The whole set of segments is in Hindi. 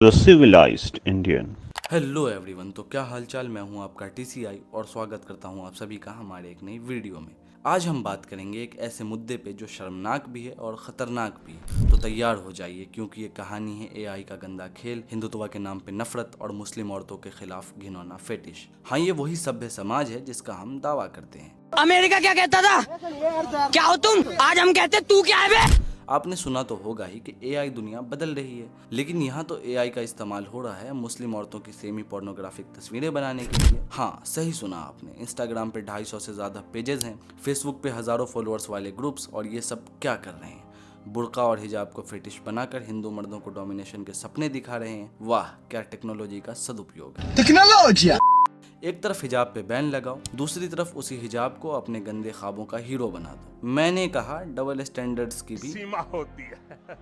The civilized Indian. Hello everyone. तो क्या हालचाल, मैं हूं आपका टीसीआई और स्वागत करता हूं आप सभी का हमारे एक नई वीडियो में। आज हम बात करेंगे एक ऐसे मुद्दे पे जो शर्मनाक भी है और ख़तरनाक भी है। तो तैयार हो जाइए क्योंकि ये कहानी है एआई का गंदा खेल, हिंदुत्व के नाम पे नफरत और मुस्लिम औरतों के खिलाफ घिनौना फेटिश। हाँ, ये वही सभ्य समाज है जिसका हम दावा करते हैं। अमेरिका क्या कहता था? क्या हो तुम? आज हम कहते तू क्या है बे? आपने सुना तो होगा ही कि एआई दुनिया बदल रही है, लेकिन यहाँ तो एआई का इस्तेमाल हो रहा है मुस्लिम औरतों की सेमी पोर्नोग्राफिक तस्वीरें बनाने के लिए। हाँ, सही सुना आपने। इंस्टाग्राम पे 250 से ज्यादा पेजेस हैं, फेसबुक पे हजारों फॉलोअर्स वाले ग्रुप्स, और ये सब क्या कर रहे हैं? बुर्का और हिजाब को फेटिश बनाकर हिंदू मर्दों को डोमिनेशन के सपने दिखा रहे हैं। वाह, क्या टेक्नोलॉजी का सदुपयोग है। टेक्नोलॉजी। एक तरफ हिजाब पे बैन लगाओ, दूसरी तरफ उसी हिजाब को अपने गंदे ख्वाबों का हीरो बना दो। मैंने कहा डबल स्टैंडर्ड्स की भी सीमा होती है।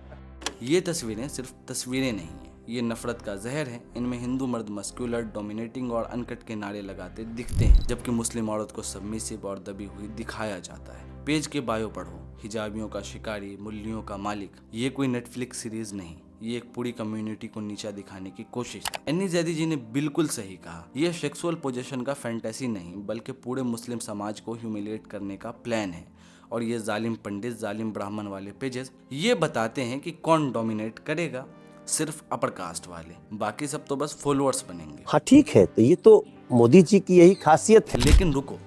ये तस्वीरें सिर्फ तस्वीरें नहीं है, ये नफरत का जहर है। इनमें हिंदू मर्द मस्कुलर, डोमिनेटिंग और अनकट के नारे लगाते दिखते हैं, जबकि मुस्लिम औरत को सबमिसिव और दबी हुई दिखाया जाता है। पेज के बायो पढ़ो, हिजाबियों का शिकारी, मुल्लियों का मालिक। ये कोई नेटफ्लिक्स सीरीज नहीं, ये एक पूरी कम्युनिटी को नीचा दिखाने की कोशिश थी। एनी जैदी जी ने बिल्कुल सही कहा, यह सेक्सुअल पोजीशन का फैंटेसी नहीं बल्कि पूरे मुस्लिम समाज को ह्यूमिलेट करने का प्लान है। और ये जालिम पंडित, जालिम ब्राह्मण वाले पेजेस ये बताते हैं कि कौन डोमिनेट करेगा। सिर्फ अपर कास्ट वाले, बाकी सब तो बस फॉलोअर्स बनेंगे। हाँ ठीक है, तो ये तो मोदी जी की यही खासियत है। लेकिन रुको,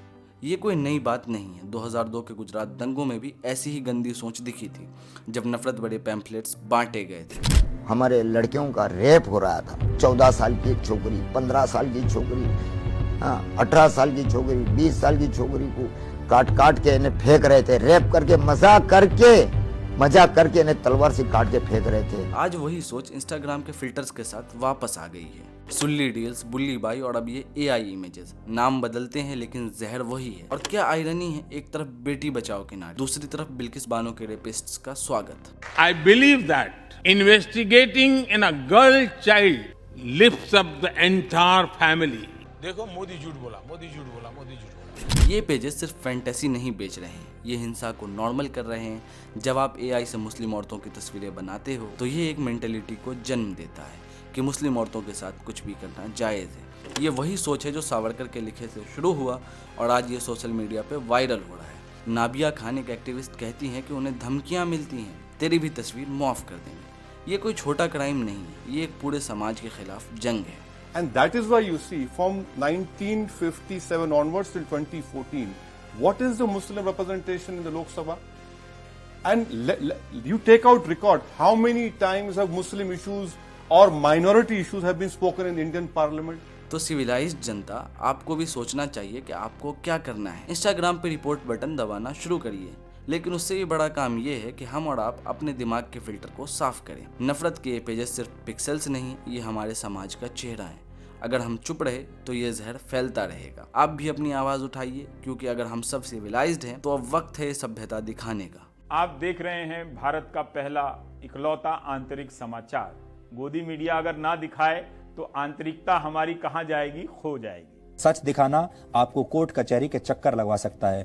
ये कोई नई बात नहीं है। 2002 के गुजरात दंगों में भी ऐसी ही गंदी सोच दिखी थी, जब नफरत बड़े पैम्फलेट्स बांटे गए थे। हमारे लड़कियों का रेप हो रहा था। 14 साल की एक छोकरी, 15 साल की छोकरी, 18 साल की छोकरी, 20 साल की छोकरी को काट काट के इन्हें फेंक रहे थे। रेप करके मजाक करके इन्हें तलवार से काट के फेंक रहे थे। आज वही सोच इंस्टाग्राम के फिल्टर्स के साथ वापस आ गई है। सुल्ली डील्स, बुल्ली बाई और अब ये एआई इमेजेस। नाम बदलते हैं लेकिन जहर वही है। और क्या आयरनी है, एक तरफ बेटी बचाओ के नारे, दूसरी तरफ बिल्किस बानो के रेपिस्ट्स का स्वागत। I believe that investigating in a girl child lifts up the entire family. देखो, मोदी झूठ बोला, मोदी झूठ बोला, मोदी झूठ बोला। ये पेजेस सिर्फ फैंटेसी नहीं बेच रहे हैं, ये हिंसा को नॉर्मल कर रहे हैं। जब आप एआई से मुस्लिम औरतों की तस्वीरें बनाते हो तो ये एक मेंटेलिटी को जन्म देता है कि मुस्लिम औरतों के साथ कुछ भी करना जायज़ है। ये वही सोच है जो सावरकर के लिखे से शुरू हुआ और आज ये सोशल मीडिया पे वायरल हो रहा है। नाबिया खान, एक एक्टिविस्ट, कहती हैं कि उन्हें धमकियां मिलती हैं, तेरी भी तस्वीर मुआफ कर देंगे। ये कोई छोटा क्राइम नहीं है, ये एक पूरे समाज के खिलाफ जंग है। And that is why you see from 1957 onwards till 2014, what is the Muslim representation in the Lok Sabha? And you take out record, how many times have Muslim issues or minority issues have been spoken in the Indian Parliament? तो सिविलाइज्ड जनता, आपको भी सोचना चाहिए कि आपको क्या करना है। इंस्टाग्राम पे रिपोर्ट बटन दबाना शुरू करिए, लेकिन उससे भी बड़ा काम ये है कि हम और आप अपने दिमाग के फिल्टर को साफ करें। नफरत के पेजेस सिर्फ पिक्सेल्स नहीं, ये हमारे समाज का चेहरा है। अगर हम चुप रहे तो ये जहर फैलता रहेगा। आप भी अपनी आवाज उठाइए, क्योंकि अगर हम सब सिविलाइज्ड हैं तो अब वक्त है सभ्यता दिखाने का। आप देख रहे हैं भारत का पहला इकलौता आंतरिक समाचार। गोदी मीडिया अगर ना दिखाए तो आंतरिकता हमारी कहां जाएगी, खो जाएगी। सच दिखाना आपको कोर्ट कचहरी के चक्कर लगवा सकता है।